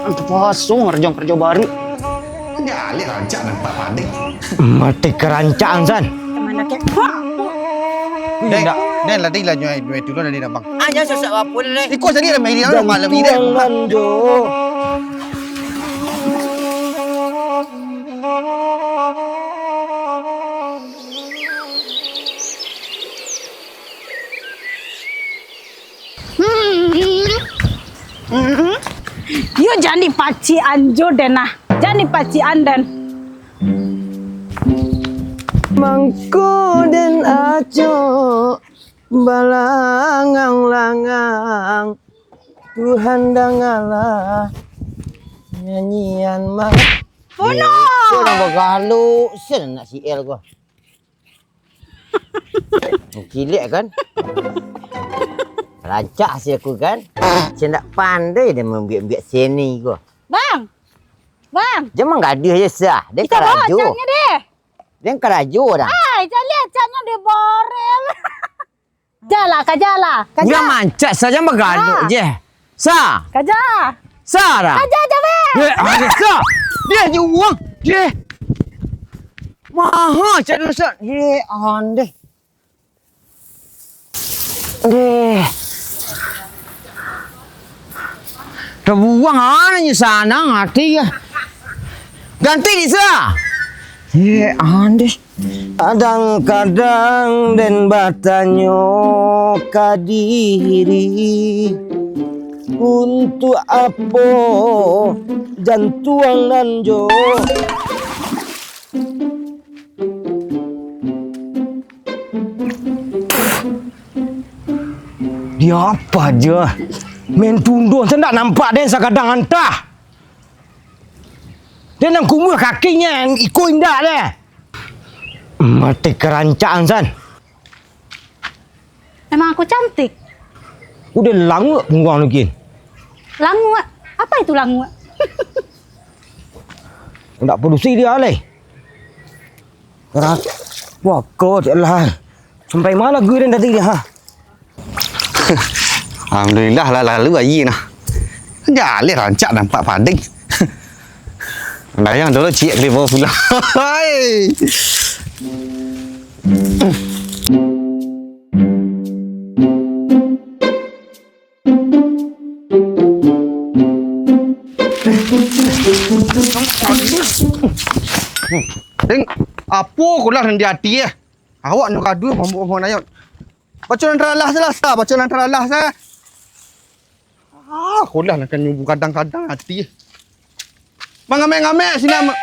Pasung ngerjong kerja baru. Ya, lihat rancak nampak panik. Mati kerancaan San. Mana kek? Dan lah dia nyuai dulu dari bang. Aja sesak apa deh. Ikut tadi ada main dia malam ini. Jo. Yo jangan dipaci anjo denah. Jangan dipaci andan. Mangku den aco balangang-langang Tuhan dangalah nyanyian mak. Bono. Orang bagalu sen nak CL gua. Gilek kan? Rancak sih aku kan. Saya tak pandai dia membiak-biak seni gua. Bang. Bang. Jangan gaduh je sah. Dia Kita bawa kerajo. catnya deh. Dia kerajo dah. Ay, jangan lihat catnya dia borel. Jala, kajala. Dia mancak saja bergaduh Ah. je. Sah. Kaja. Sah dah. Kaja jabe. Dia sah. Dia je uang. Dia. Mahal cak dosa. Dia on deh. Deh. Terbuang anaknya sana ngati ya. Ganti di sah. Ye ande kadang-kadang den batanyo kadiri untuk apa jantuangan jo. Dia apa aja? Main tunduk saya tak nampak dia sekadang antah. Dia nak kumul kakinya yang ikut indah dia. Mati kerancaan San. Emang aku cantik. Udah langu punggung lagi. Langu. Apa itu langu? Tak produksi dia leh. Wah kau lah. Sampai mana gue dan tadi dia ha? Alhamdulillah lah lalu ayi nah. Ya, lihat rancak nampak panik. Layang dulu cik dia bawa pula. Hai. Ding, apa kulah rendi hati ya? Awak nak kadu mampu nayot. Baca antara Allah salah, baca antara Allah saya. Kulah nak nyubu kadang-kadang hati. Mengamek-ngamek sini ama.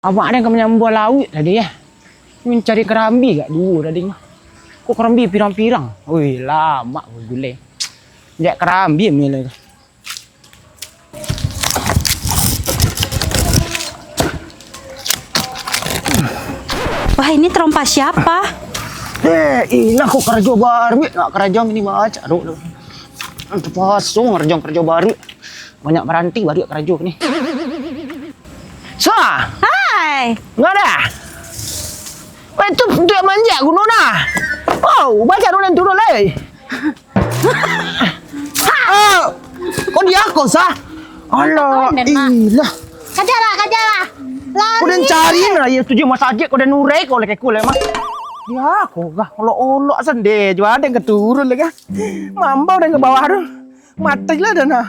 Awak ni kau menyambut laut tadi ya. Mencari kerambi kat dulu tadi mah. Kok kerambi pirang-pirang? Oi, lama gulai. Jak kerambi mila. Wah, ini terompa siapa? Ilah kok kerja baru. Nak kerja ini baca. Aduh. Pasung kerja baru. Banyak meranti baru kerja ni. Sah. Hai. Enggak ada. Wah, itu untuk yang manja gunung nah. Oh, baca dulu dan turun lagi. Kok dia kau sah? Alah, ilah. Kajala, kajala. Kau dan cari lah ya tujuh masjid kau dan nurai kau lek kul emang. Dia kau gah olok-olok sende juga ada yang keturun lagi. Mambau dan ke bawah tu. Mati lah dah nah.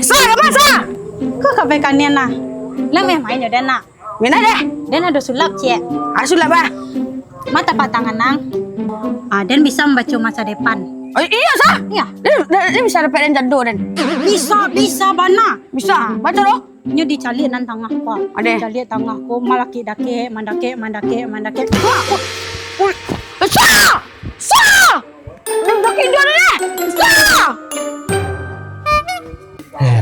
Sah, apa sah? Kau kafe kanian nah. Lah main je dan nak. Mana deh? Dan ada sulap cik. Asul apa? Mata patangan nang. Dan bisa membaca masa depan. Oh, iya sah. Iya. Dia bisa dapat dan jadu dan. Bisa bana. Bisa. Baca loh. Nyo dicali nan tangah ko. Ade. Dicali tangah ko malaki dake mandake. Sah! Sah! Dia tak hidup ni. Sah!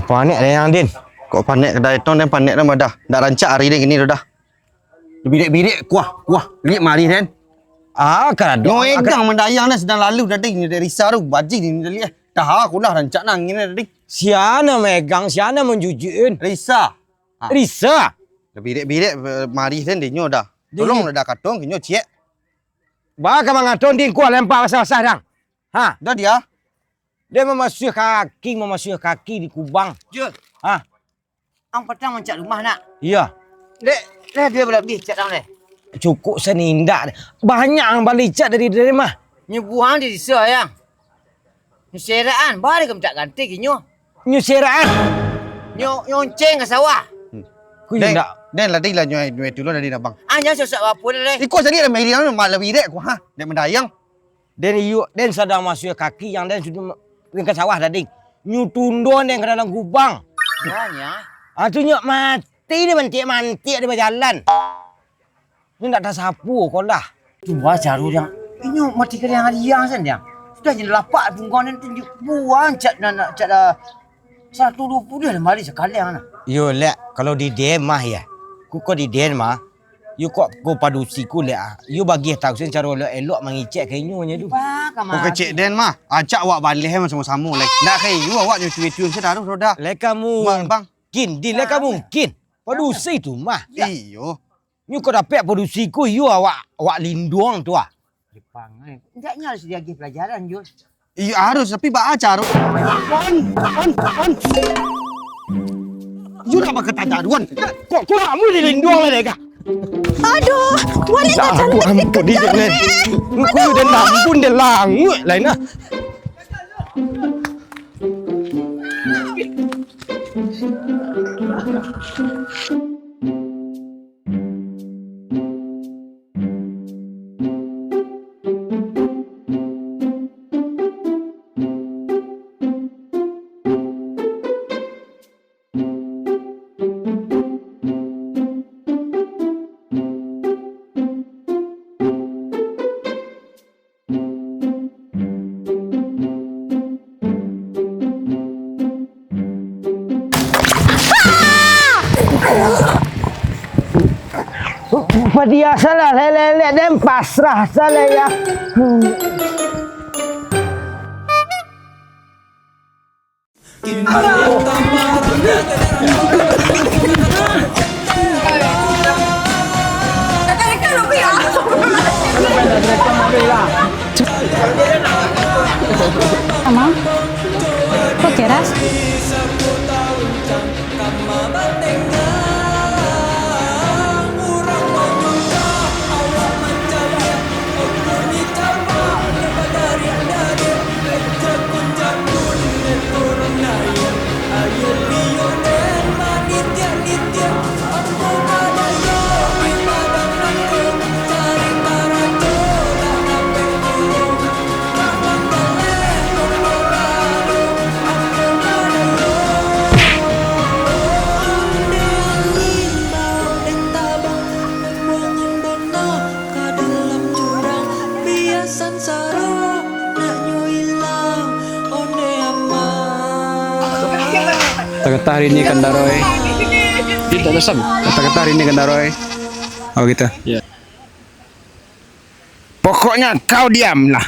Panik dah yang Din. Kok panik kedai ton dan panik dah dah. Dah rancak hari ni gini dah. Bidik-bidik kuah. Lihat mari Dan. Kan ada. Nyoegang mendayang dah sedang lalu tadi ni dari risau tu bajing ni dah lihat. Dah aku dah rancak nang ini tadi. Siana megang, siana menjujun. Risa. Risa. Bidik-bidik mari Dan dia nyo dah. Tolong dah katong nyo cek. Baka mga tonding kuat lempar basah-basah dang. Ha, Dah dia. dia memasuk kaki di kubang. Jul, Ha, ang petang mencak rumah nak. iya. Dek, dia boleh beli cat dalam ni. Cukup senindak. Banyak yang balik cat dari mah. Nyebuang di desa yang. Nyuseraan, bari ke mencak ganti kinyo. Nyuseraan. Nyonceng ke sawah. Ku Den, ndak. Den lah dia lah nyoi dulu dah dia bang. Anya sosok apa dah. Ikut tadi lah meri mak lebih dek ku ha. Dek mendayang. Den sedang masuk kaki yang den sudah ke sawah tadi. Nyu tundon den ke dalam kubang. Anya. Ah tu nyok mati dia mantik dia berjalan. Ni nak dah sapu kau dah. Tunggu jaru yang. Inyo mati ke yang aliang sen yang. Sudah jadi lapak bungkon dan tunjuk buang cat nak cat dah. 120 dah mari sekali ana. Yo lek kalau di den mah ya. Ku kau di den mah. You kok go padusi ku lek ah. You bagi tahu sen cara elok mengicek kainunya tu. Pak Kau kamar. kecik Den mah. Ajak awak balik sama-sama lek. Nak kayu awak nyuci-nyuci sedar dah. Lek kamu Bang. mungkin, di lek kamu mungkin. Padusi tu mah. Iyo. You kau dapat padusi ku you awak lindung tu ah. Pangai. Enggaknya harus dia pergi pelajaran Jul. Iyo harus tapi bak ajar. You nak pakai tajaruan. Kok kamu dilindung lek kah? Aduh, wali Tak tak aku ampun dia ni. Aku dah nampun dia langut lain ah. Dia salah lele dan pasrah salah ya. Mama, kok keras? Kata-kata hari ini Kandaroy. Tidak ada sam. Kata-kata hari ini Kandaroy. Oh gitu. Ya. Pokoknya kau diamlah.